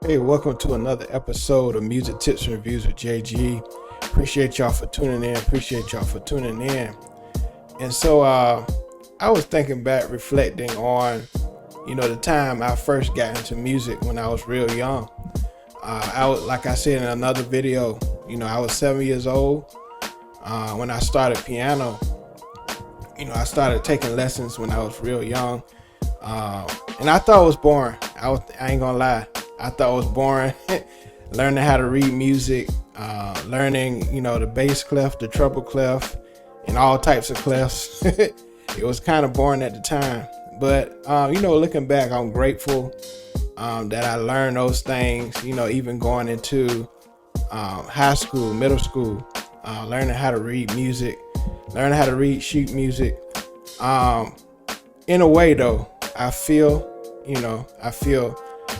Hey, welcome to another episode of Music Tips and Reviews with JG. Appreciate y'all for tuning in. And so I was thinking back, reflecting on, the time I first got into music when I was real young. Like I said in another video, I was 7 years old when I started piano. I started taking lessons when I was real young. And I thought it was boring. I ain't gonna lie. I thought it was boring. Learning how to read music, learning, the bass clef, the treble clef, and all types of clefs. It was kind of boring at the time. But, looking back, I'm grateful that I learned those things, even going into high school, middle school, learning how to read music, learning how to read sheet music. In a way, though, I feel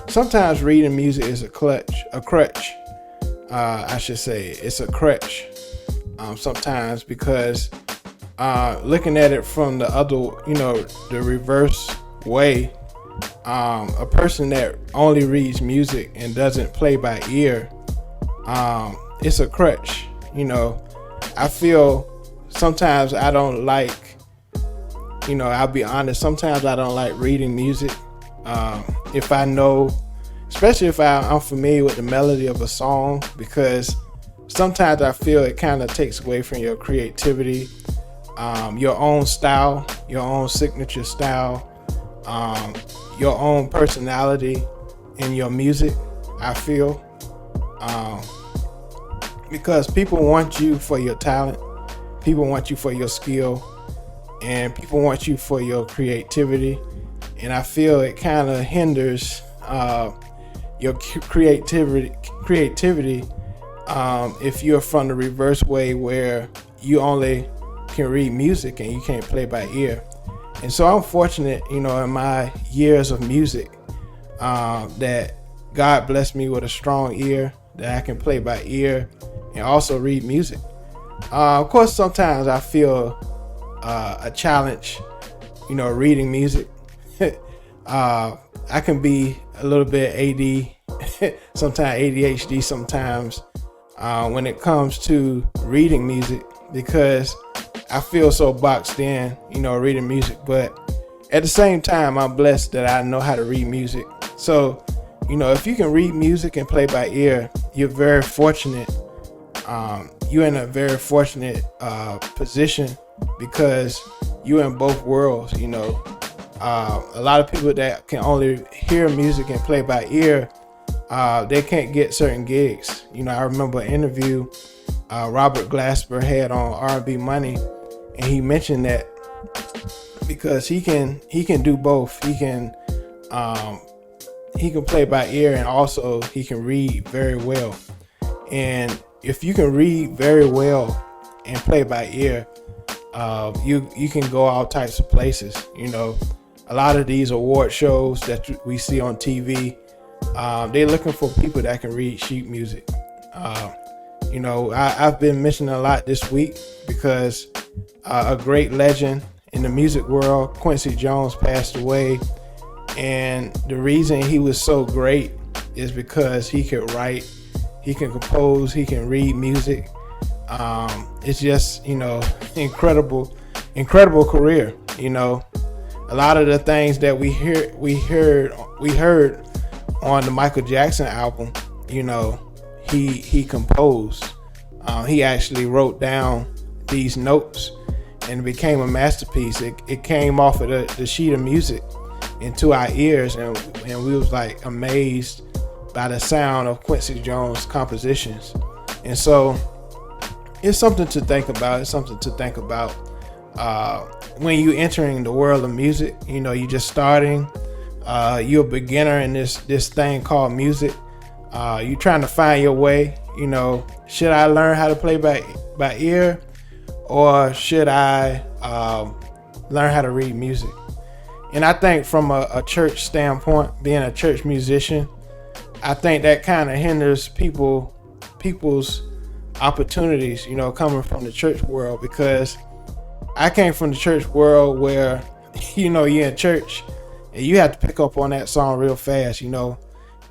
sometimes reading music is a crutch. I should say it's a crutch sometimes because looking at it from the other, the reverse way, a person that only reads music and doesn't play by ear, it's a crutch. I feel sometimes I don't like, I'll be honest, sometimes I don't like reading music. If I know, especially if I'm familiar with the melody of a song, because sometimes I feel it kind of takes away from your creativity, your own style, your own signature style, your own personality in your music, I feel. Because people want you for your talent, people want you for your skill, and people want you for your creativity. And I feel it kind of hinders your creativity if you're from the reverse way where you only can read music and you can't play by ear. And so I'm fortunate, in my years of music, that God blessed me with a strong ear that I can play by ear and also read music. Of course, sometimes I feel a challenge, reading music. I can be a little bit AD, sometimes ADHD sometimes, when it comes to reading music, because I feel so boxed in, reading music. But at the same time, I'm blessed that I know how to read music. So, if you can read music and play by ear, you're very fortunate. You're in a very fortunate position because you're in both worlds, A lot of people that can only hear music and play by ear, they can't get certain gigs. I remember an interview Robert Glasper had on R&B Money, and he mentioned that because he can do both. He can play by ear and also he can read very well. And if you can read very well and play by ear, you can go all types of places. A lot of these award shows that we see on TV, they're looking for people that can read sheet music. I've been mentioning a lot this week because a great legend in the music world, Quincy Jones, passed away. And the reason he was so great is because he could write, he can compose, he can read music. It's just, incredible career, A lot of the things that we heard on the Michael Jackson album, he composed. He actually wrote down these notes and it became a masterpiece. It came off of the sheet of music into our ears, and we was like amazed by the sound of Quincy Jones' compositions. And so it's something to think about. When you entering the world of music, you're just starting. You're a beginner in this thing called music. You're trying to find your way. Should I learn how to play by ear, or should I learn how to read music? And I think from a church standpoint, being a church musician, I think that kind of hinders people's opportunities, coming from the church world, because I came from the church world where, you're in church and you have to pick up on that song real fast.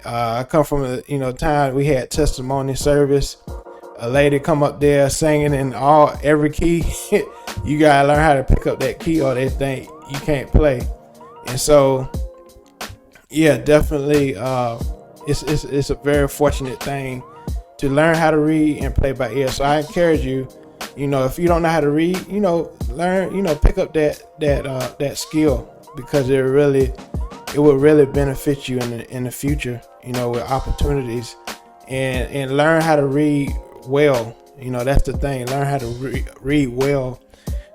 I come from a time we had testimony service. A lady come up there singing in every key. You gotta learn how to pick up that key, or they think you can't play. And so, yeah, definitely, it's a very fortunate thing to learn how to read and play by ear. So I encourage you, if you don't know how to read, learn, pick up that skill, because it will really benefit you in the future, with opportunities, and learn how to read well. That's the thing. Learn how to read well,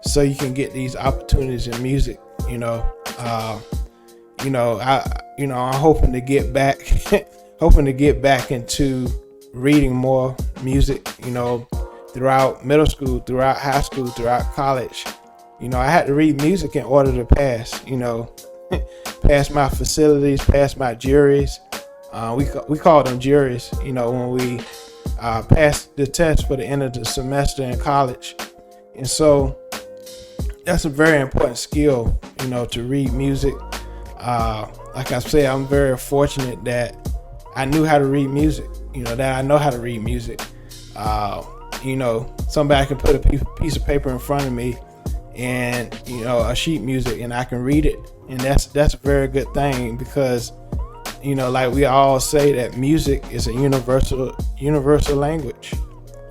so you can get these opportunities in music. I'm hoping to get back, into reading more music. Throughout middle school, throughout high school, throughout college. I had to read music in order to pass. Pass my facilities, pass my juries. We call them juries. When we passed the test for the end of the semester in college, and so that's a very important skill. To read music. Like I said, I'm very fortunate that I knew how to read music. That I know how to read music. Somebody can put a piece of paper in front of me, and a sheet music, and I can read it, and that's a very good thing, because like we all say, that music is a universal language.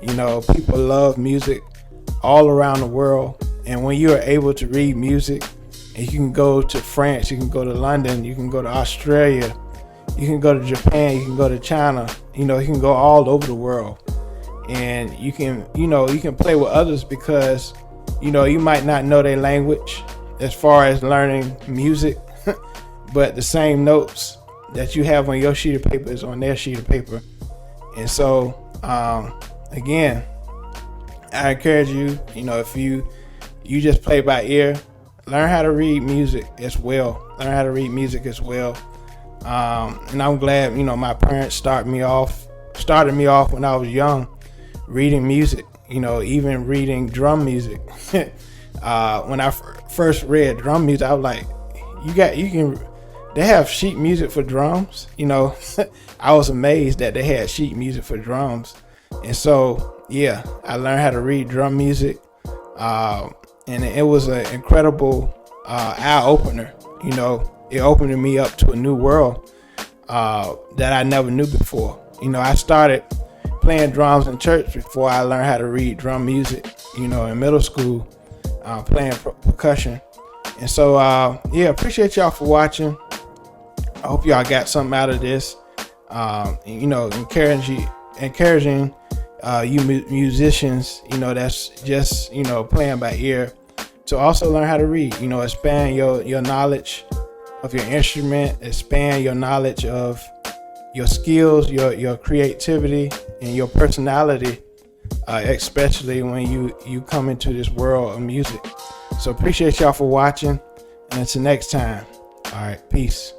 People love music all around the world, and when you are able to read music, and you can go to France, you can go to London, you can go to Australia, you can go to Japan, you can go to China, you can go all over the world, and you can play with others, because you might not know their language as far as learning music, but the same notes that you have on your sheet of paper is on their sheet of paper. And so again, I encourage you, if you just play by ear, learn how to read music as well. And I'm glad, my parents started me off when I was young, reading music, even reading drum music. When I first read drum music, I was like, they have sheet music for drums. I was amazed that they had sheet music for drums. And so, yeah, I learned how to read drum music. And it was an incredible eye opener. It opened me up to a new world that I never knew before. I started playing drums in church before I learned how to read drum music. In middle school, playing percussion. And so, appreciate y'all for watching. I hope y'all got something out of this. Encouraging you musicians, that's just, playing by ear, to also learn how to read, expand your knowledge of your instrument, expand your knowledge of your skills, your creativity, and your personality, especially when you come into this world of music. So appreciate y'all for watching, and until next time, all right, peace.